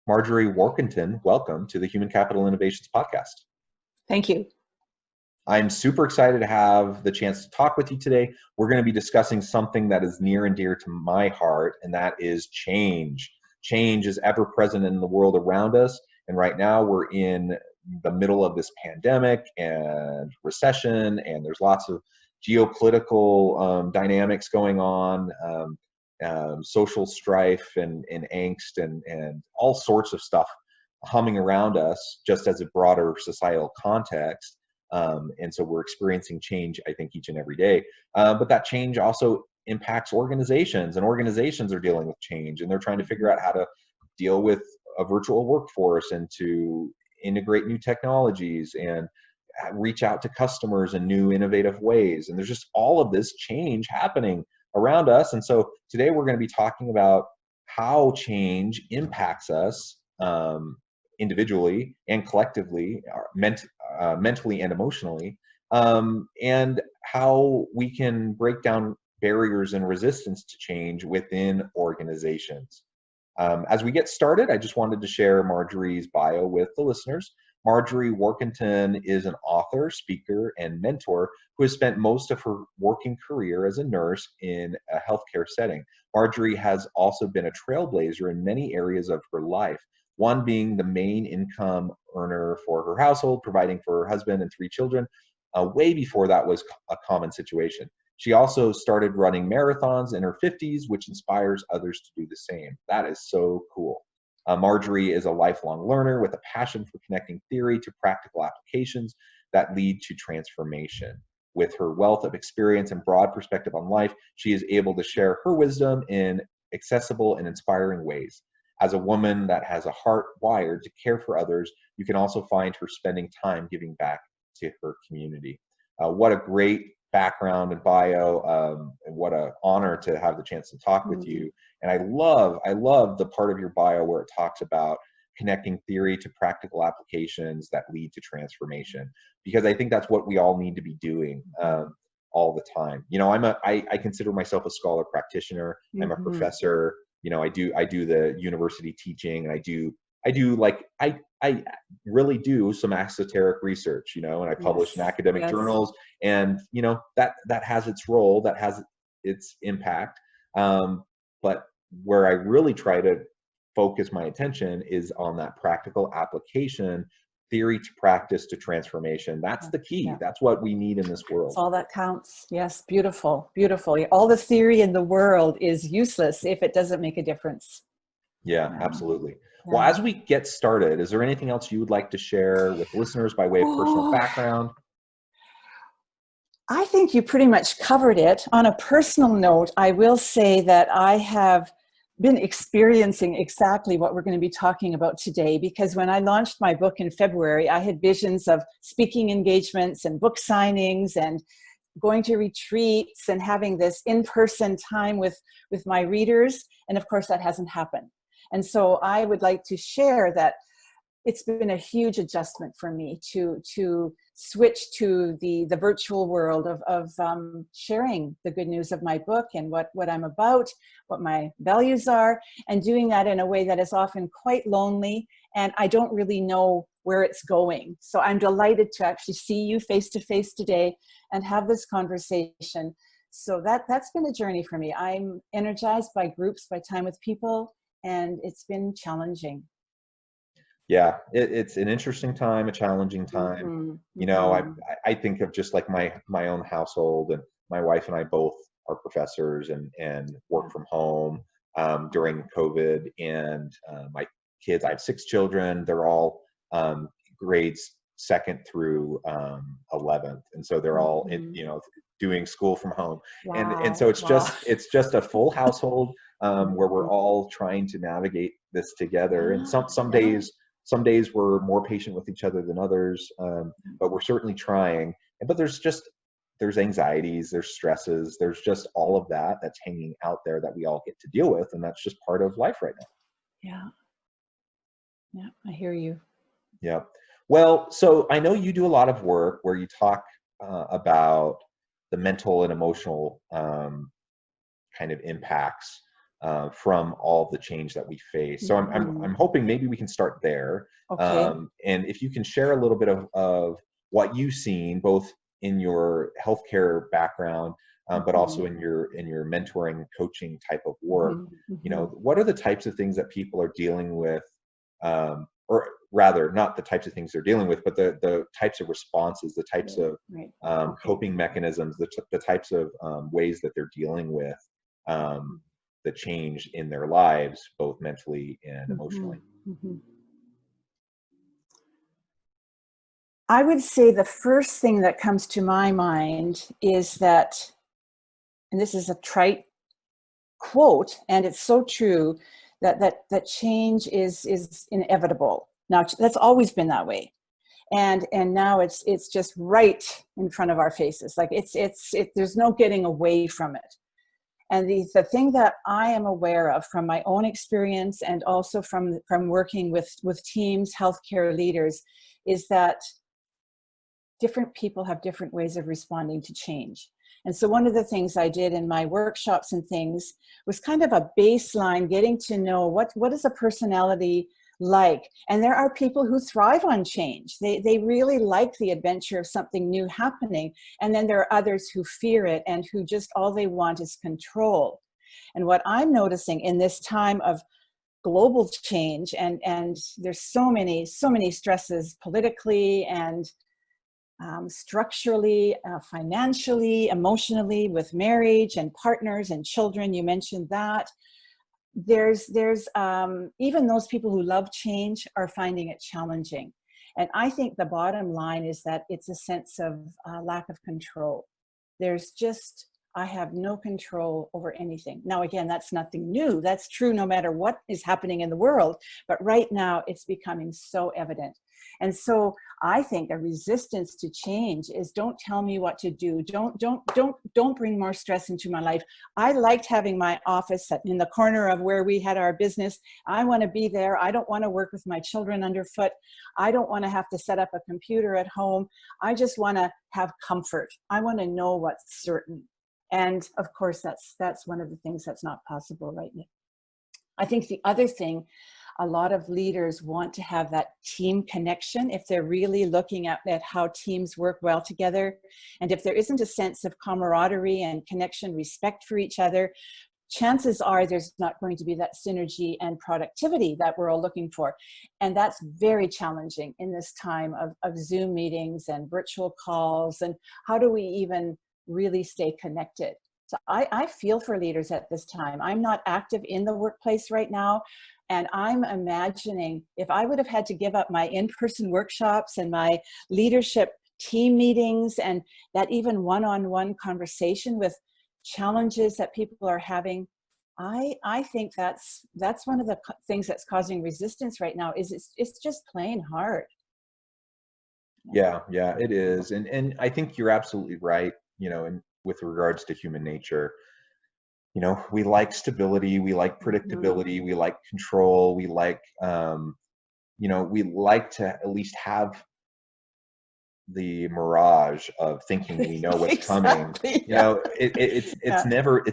Marjorie Warkentin, welcome to the Human Capital Innovations Podcast. Thank you. I'm super excited to have the chance to talk with you today. We're going to be discussing something that is near and dear to my heart, and that is change. Change is ever present in the world around us, and right now we're in the middle of this pandemic and recession, and there's lots of geopolitical dynamics going on. Social strife and angst and all sorts of stuff humming around us just as a broader societal context. And so we're experiencing change, I think, each and every day. But that change also impacts organizations, and organizations are dealing with change, and they're trying to figure out how to deal with a virtual workforce and to integrate new technologies and reach out to customers in new innovative ways. And there's just all of this change happening around us. And so today we're going to be talking about how change impacts us individually and collectively, mentally and emotionally, and how we can break down barriers and resistance to change within organizations. As we get started, I just wanted to share Marjorie's bio with the listeners. Marjorie Warkentin is an author, speaker, and mentor who has spent most of her working career as a nurse in a healthcare setting. Marjorie has also been a trailblazer in many areas of her life, one being the main income earner for her household, providing for her husband and 3 children, way before that was a common situation. She also started running marathons in her 50s, which inspires others to do the same. That is so cool. Marjorie is a lifelong learner with a passion for connecting theory to practical applications that lead to transformation. With her wealth of experience and broad perspective on life, she is able to share her wisdom in accessible and inspiring ways. As a woman that has a heart wired to care for others, you can also find her spending time giving back to her community. What a great background and bio, and what an honor to have the chance to talk with you. And I love the part of your bio where it talks about connecting theory to practical applications that lead to transformation, because I think that's what we all need to be doing all the time. You know, I consider myself a scholar practitioner. I'm a professor. You know, I do the university teaching, and I really do some esoteric research, you know, and I publish in academic journals, and you know, that has its role, that has its impact. But where I really try to focus my attention is on that practical application, theory to practice to transformation. That's the key. That's what we need in this world. That's all that counts. Yes, beautiful, beautiful. All the theory in the world is useless if it doesn't make a difference. Yeah, absolutely. Well, as we get started, is there anything else you would like to share with listeners by way of personal background? I think you pretty much covered it. On a personal note, I will say that I have been experiencing exactly what we're going to be talking about today, because when I launched my book in February, I had visions of speaking engagements and book signings and going to retreats and having this in-person time with my readers. And of course, that hasn't happened. And so I would like to share that it's been a huge adjustment for me to switch to the virtual world of sharing the good news of my book and what I'm about, what my values are, and doing that in a way that is often quite lonely, and I don't really know where it's going. So I'm delighted to actually see you face to face today and have this conversation. So that's been a journey for me. I'm energized by groups, by time with people, and it's been challenging. Yeah, it's an interesting time, a challenging time. You know, I think of just like my own household, and my wife and I both are professors and work from home during COVID. And my kids, I have 6 children. They're all grades 2nd through 11th, and so they're all doing school from home. And so it's just a full household where we're all trying to navigate this together. And some days we're more patient with each other than others, but we're certainly trying. But there's anxieties, there's stresses, there's just all of that that's hanging out there that we all get to deal with, and that's just part of life right now. Yeah, I hear you. Yeah. Well, so I know you do a lot of work where you talk about the mental and emotional kind of impacts from all of the change that we face. So I'm hoping maybe we can start there. Okay. And if you can share a little bit of what you've seen, both in your healthcare background, but also in your mentoring, coaching type of work. You know, what are the types of things that people are dealing with, or rather, not the types of things they're dealing with, but the types of responses, the types of coping mechanisms, the types of ways that they're dealing with the change in their lives, both mentally and emotionally. I would say the first thing that comes to my mind is that, and this is a trite quote, and it's so true, that change is inevitable. Now, that's always been that way, and now it's just right in front of our faces. Like there's no getting away from it. And the thing that I am aware of from my own experience, and also from working with teams, healthcare leaders, is that different people have different ways of responding to change. And so one of the things I did in my workshops and things was kind of a baseline, getting to know what is a personality like. And there are people who thrive on change. They really like the adventure of something new happening. And then there are others who fear it and who just all they want is control. And what I'm noticing in this time of global change, and there's so many stresses politically and structurally, financially, emotionally, with marriage and partners and children. You mentioned that. There's even those people who love change are finding it challenging. And I think the bottom line is that it's a sense of lack of control. There's just, I have no control over anything. Now, again, that's nothing new. That's true no matter what is happening in the world. But right now, it's becoming so evident. And so I think a resistance to change is, don't tell me what to do. Don't bring more stress into my life. I liked having my office in the corner of where we had our business. I want to be there. I don't want to work with my children underfoot. I don't want to have to set up a computer at home. I just want to have comfort. I want to know what's certain. And of course, that's one of the things that's not possible right now. I think the other thing, a lot of leaders want to have that team connection if they're really looking at how teams work well together. And if there isn't a sense of camaraderie and connection, respect for each other, chances are there's not going to be that synergy and productivity that we're all looking for. And that's very challenging in this time of Zoom meetings and virtual calls. And how do we even really stay connected? So I feel for leaders at this time. I'm not active in the workplace right now. And I'm imagining if I would have had to give up my in-person workshops and my leadership team meetings and that even one-on-one conversation with challenges that people are having, I think that's one of the things that's causing resistance right now. Is it's just plain hard. Yeah, it is. And I think you're absolutely right, you know, and with regards to human nature. You know, we like stability, we like predictability, we like control, we like, you know, we like to at least have the mirage of thinking we know what's coming. You know, it's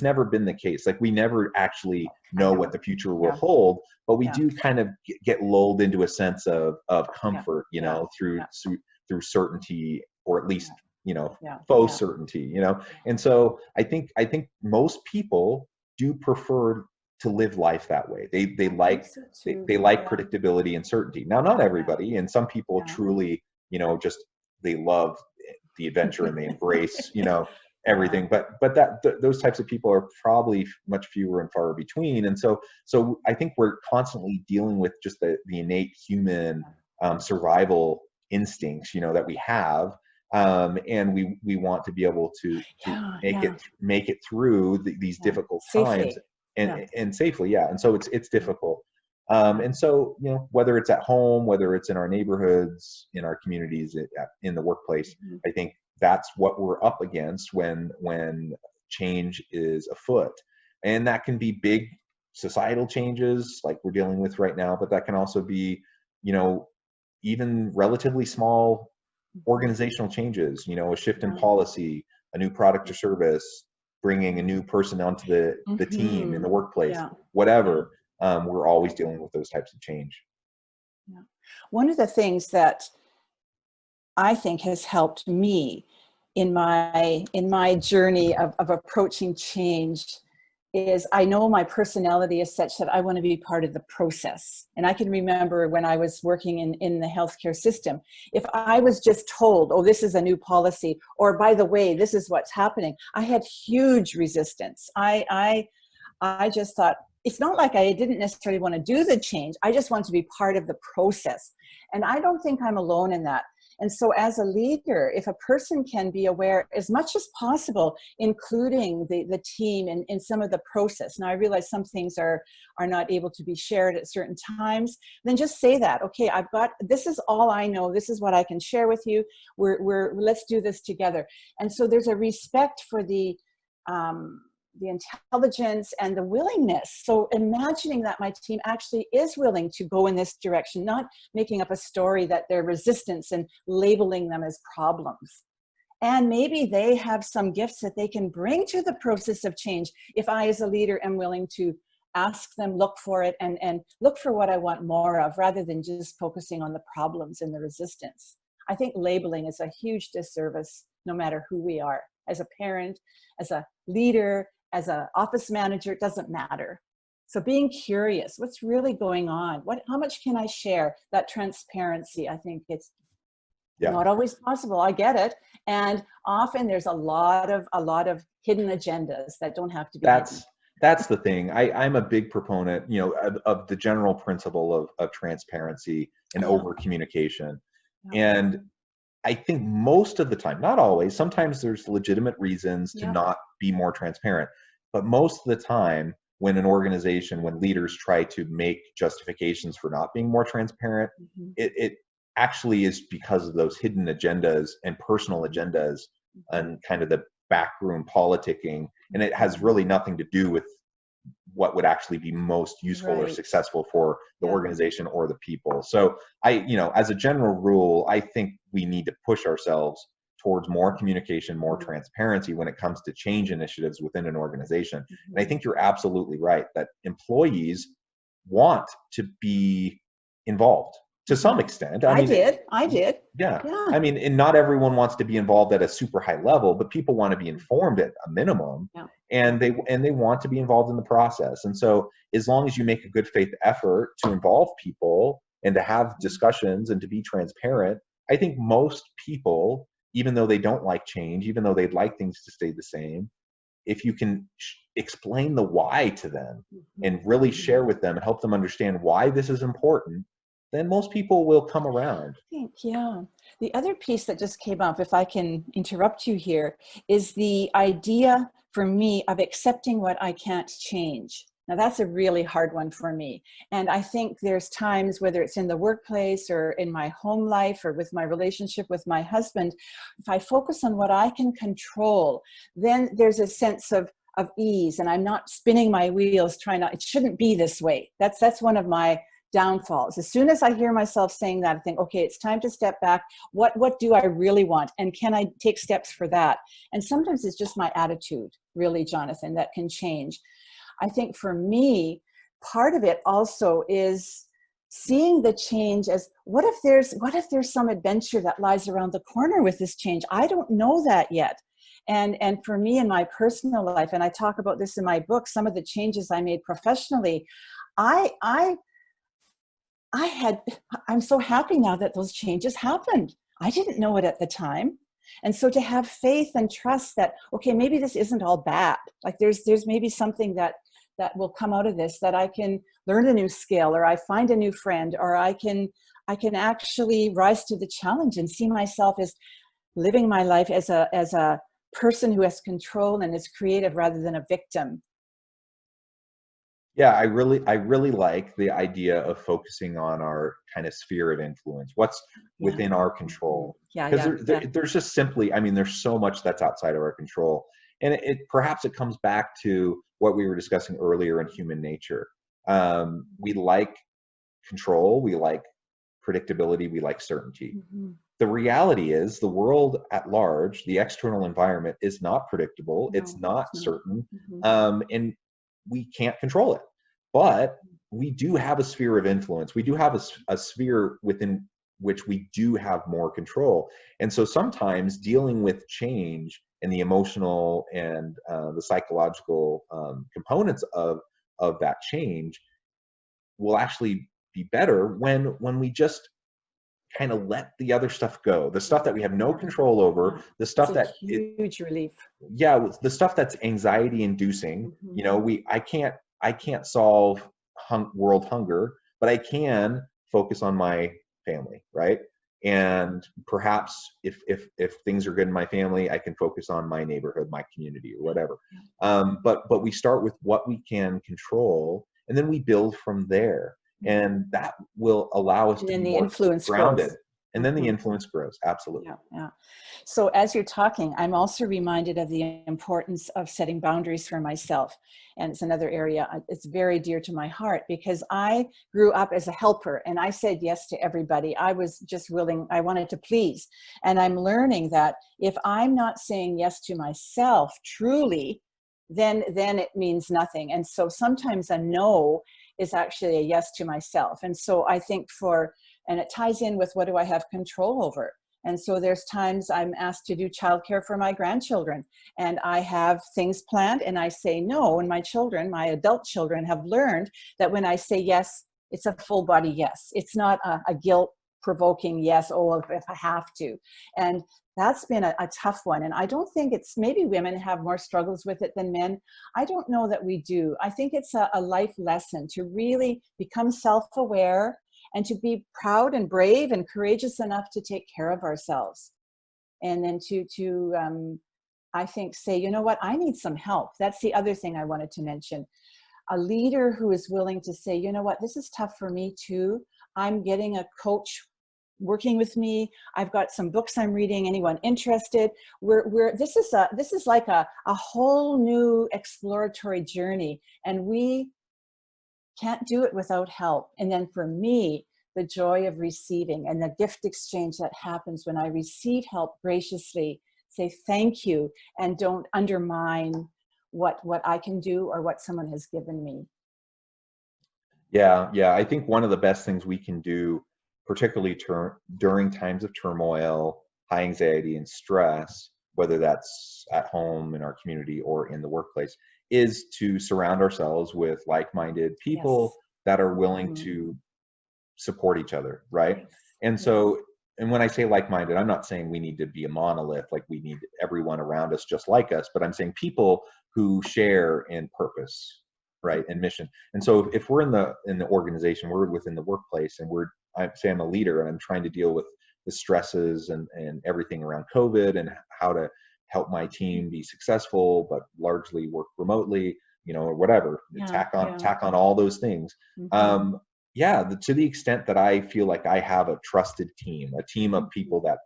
never been the case. Like, we never actually know what the future will hold, but we do kind of get lulled into a sense of comfort, you know, through certainty, or at least you know, faux certainty, you know. And so I think most people do prefer to live life that way. They like predictability and certainty. Now, not everybody, and some people truly, you know, just they love the adventure and they embrace, you know, everything. But those types of people are probably much fewer and far between. And so I think we're constantly dealing with just the innate human survival instincts, you know, that we have. And we want to be able to make it through these difficult times and safely. And so it's difficult. And so, you know, whether it's at home, whether it's in our neighborhoods, in our communities, in the workplace, I think that's what we're up against when change is afoot. And that can be big societal changes like we're dealing with right now, but that can also be, you know, even relatively small organizational changes, you know, a shift in policy, a new product or service, bringing a new person onto the team in the workplace, Yeah. whatever. We're always dealing with those types of change. Yeah. One of the things that I think has helped me in my journey of approaching change is I know my personality is such that I want to be part of the process. And I can remember when I was working in the healthcare system, if I was just told, oh, this is a new policy, or by the way, this is what's happening, I had huge resistance. I just thought, it's not like I didn't necessarily want to do the change. I just want to be part of the process. And I don't think I'm alone in that. And so as a leader, if a person can be aware as much as possible, including the team in some of the process. Now I realize some things are not able to be shared at certain times, then just say that, okay, this is all I know. This is what I can share with you. Let's do this together. And so there's a respect for the intelligence and the willingness. So imagining that my team actually is willing to go in this direction, not making up a story that they're resistance and labeling them as problems. And maybe they have some gifts that they can bring to the process of change if I as a leader am willing to ask them, look for it, and look for what I want more of, rather than just focusing on the problems and the resistance. I think labeling is a huge disservice, no matter who we are. As a parent, as a leader, as an office manager, it doesn't matter. So being curious, what's really going on? How much can I share? That transparency, I think it's not always possible. I get it. And often there's a lot of hidden agendas that don't have to be hidden. That's the thing. I'm a big proponent, of the general principle of transparency and over communication. And I think most of the time, not always, sometimes there's legitimate reasons to not be more transparent. But most of the time, when when leaders try to make justifications for not being more transparent, it actually is because of those hidden agendas and personal agendas and kind of the backroom politicking. And it has really nothing to do with what would actually be most useful or successful for the organization or the people. So as a general rule, I think we need to push ourselves towards more communication, more transparency when it comes to change initiatives within an organization. And I think you're absolutely right that employees want to be involved to some extent. I did. Yeah. I mean, and not everyone wants to be involved at a super high level, but people want to be informed at a minimum, and they want to be involved in the process. And so as long as you make a good faith effort to involve people and to have discussions and to be transparent, I think most people, even though they don't like change, even though they'd like things to stay the same, if you can explain the why to them and really share with them and help them understand why this is important, then most people will come around. The other piece that just came up, if I can interrupt you here, is the idea for me of accepting what I can't change. Now that's a really hard one for me. And I think there's times, whether it's in the workplace or in my home life or with my relationship with my husband, if I focus on what I can control, then there's a sense of ease, and I'm not spinning my wheels it shouldn't be this way. That's one of my downfalls. As soon as I hear myself saying that, I think, okay, it's time to step back. What do I really want? And can I take steps for that? And sometimes it's just my attitude, really, Jonathan, that can change. I think for me, part of it also is seeing the change as, what if there's some adventure that lies around the corner with this change? I don't know that yet. And for me in my personal life, and I talk about this in my book, some of the changes I made professionally, I'm so happy now that those changes happened. I didn't know it at the time. And so to have faith and trust that, okay, maybe this isn't all bad. Like there's maybe something that will come out of this, that I can learn a new skill, or I find a new friend, or I can actually rise to the challenge and see myself as living my life as a person who has control and is creative rather than a victim. Yeah, I really like the idea of focusing on our kind of sphere of influence, what's within our control. Because there's just simply, I mean, there's so much that's outside of our control. And perhaps it comes back to what we were discussing earlier in human nature. We like control, we like predictability, we like certainty. the reality is the world at large, the external environment is not predictable. It's No, not it's not. certain, Mm-hmm. and we can't control it. But we do have a sphere of influence. We do have a sphere within which we do have more control. And so sometimes dealing with change and the emotional and the psychological components of that change will actually be better when we just kind of let the other stuff go, the stuff that we have no control over, the It's stuff a that huge relief. yeah, the stuff that's anxiety inducing. Mm-hmm. You know, I can't solve world hunger, but I can focus on my family, right? And perhaps if things are good in my family, I can focus on my neighborhood, my community, or whatever. But we start with what we can control, and then we build from there, and that will allow us And to then be the more influence grounded. grows. And then the influence grows. Absolutely. Yeah, yeah. So as you're talking, I'm also reminded of the importance of setting boundaries for myself. And it's another area, it's very dear to my heart, because I grew up as a helper and I said yes to everybody. I was just willing, I wanted to please. And I'm learning that if I'm not saying yes to myself truly, then it means nothing. And so sometimes a no is actually a yes to myself. And so I think and it ties in with what do I have control over? And so there's times I'm asked to do childcare for my grandchildren and I have things planned and I say no. And my children, my adult children, have learned that when I say yes, it's a full body yes. It's not a guilt provoking yes, oh, if I have to. And that's been a tough one. And I don't think maybe women have more struggles with it than men. I don't know that we do. I think it's a life lesson to really become self-aware and to be proud and brave and courageous enough to take care of ourselves. And then I think, say, you know what, I need some help. That's the other thing I wanted to mention. A leader who is willing to say, you know what, this is tough for me too. I'm getting a coach working with me. I've got some books I'm reading. Anyone interested? This is like a whole new exploratory journey, and we can't do it without help. And then for me, the joy of receiving and the gift exchange that happens when I receive help graciously, say thank you, and don't undermine what I can do or what someone has given me. Yeah. I think one of the best things we can do, particularly during times of turmoil, high anxiety, and stress, whether that's at home, in our community, or in the workplace, is to surround ourselves with like-minded people Yes. that are willing to support each other, right? Yes. And so, and when I say like-minded, I'm not saying we need to be a monolith, like we need everyone around us just like us, but I'm saying people who share in purpose, right, and mission. And so if we're in the organization, we're within the workplace, and I say I'm a leader and I'm trying to deal with the stresses and everything around COVID and how to help my team be successful, but largely work remotely, or whatever, tack on all those things. To the extent that I feel like I have a trusted team, a team of people that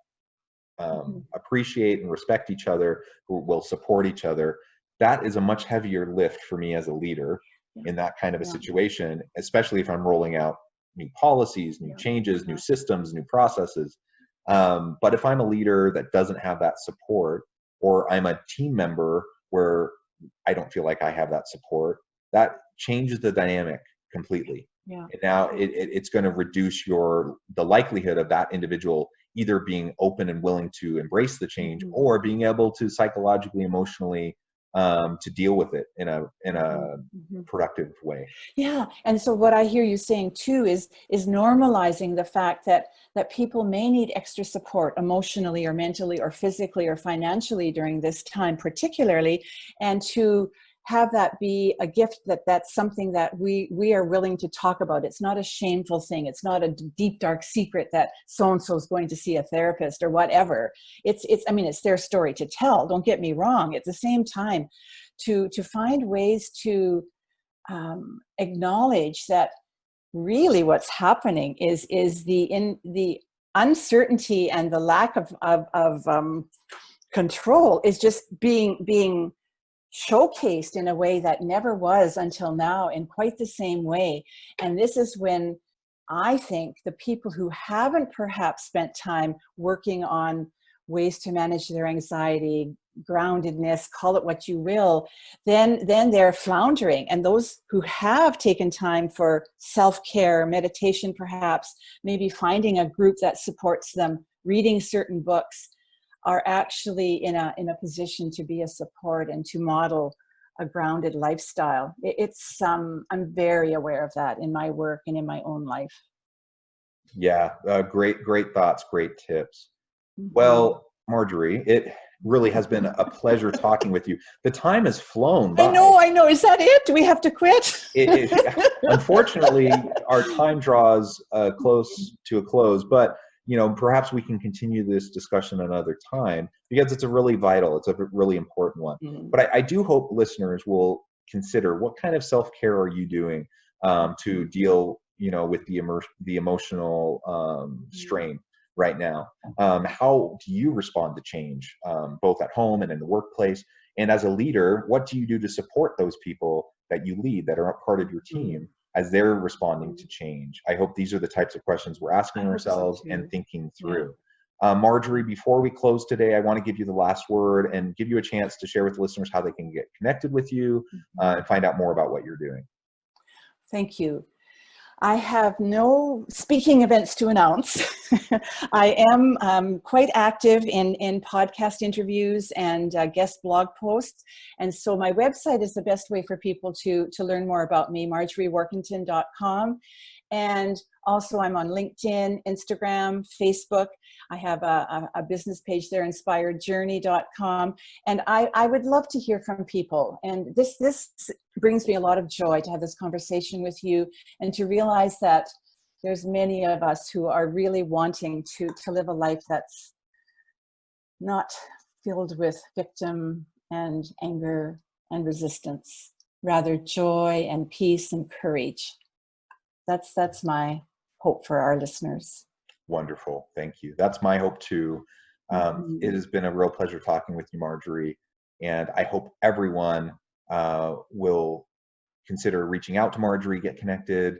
appreciate and respect each other, who will support each other, that is a much heavier lift for me as a leader in that kind of a situation, especially if I'm rolling out new policies, new changes, new systems, new processes. But if I'm a leader that doesn't have that support, or I'm a team member where I don't feel like I have that support, that changes the dynamic completely. Yeah. And now it's going to reduce the likelihood of that individual either being open and willing to embrace the change, or being able to psychologically, emotionally, to deal with it in a productive way. Yeah. And so what I hear you saying too is normalizing the fact that people may need extra support emotionally or mentally or physically or financially during this time particularly, and to have that be a gift, that's something that we are willing to talk about. It's not a shameful thing. It's not a deep, dark secret that so-and-so is going to see a therapist or whatever. It's their story to tell. Don't get me wrong. At the same time, to find ways to acknowledge that really what's happening is the uncertainty and the lack of control is just being showcased in a way that never was until now, in quite the same way. And this is when I think the people who haven't perhaps spent time working on ways to manage their anxiety, groundedness, call it what you will, then they're floundering. And those who have taken time for self-care, meditation perhaps, maybe finding a group that supports them, reading certain books, are actually in a position to be a support and to model a grounded lifestyle. I'm very aware of that in my work and in my own life. Yeah, great thoughts, great tips. Mm-hmm. Well, Marjorie, it really has been a pleasure talking with you. The time has flown by. I know. Is that it? Do we have to quit? Unfortunately, our time draws close to a close, but perhaps we can continue this discussion another time because it's a really important one. Mm-hmm. But I do hope listeners will consider, what kind of self-care are you doing to deal, with the emotional strain right now? How do you respond to change, both at home and in the workplace? And as a leader, what do you do to support those people that you lead, that are a part of your team, as they're responding to change? I hope these are the types of questions we're asking ourselves and thinking through. Yeah. Marjorie, before we close today, I want to give you the last word and give you a chance to share with listeners how they can get connected with you and find out more about what you're doing. Thank you. I have no speaking events to announce. I am quite active in podcast interviews and guest blog posts. And so my website is the best way for people to learn more about me, marjoriewarkentin.com. And also I'm on LinkedIn, Instagram, Facebook. I have a business page there, inspiredjourney.com. And I would love to hear from people. And this brings me a lot of joy to have this conversation with you and to realize that there's many of us who are really wanting to live a life that's not filled with victim and anger and resistance, rather joy and peace and courage. That's my hope for our listeners. Wonderful. Thank you. That's my hope too. It has been a real pleasure talking with you, Marjorie. And I hope everyone will consider reaching out to Marjorie, get connected,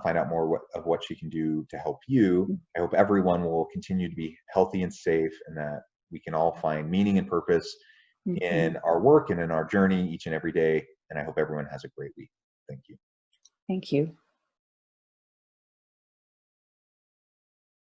find out more of what she can do to help you. I hope everyone will continue to be healthy and safe, and that we can all find meaning and purpose in our work and in our journey each and every day. And I hope everyone has a great week. Thank you. Thank you.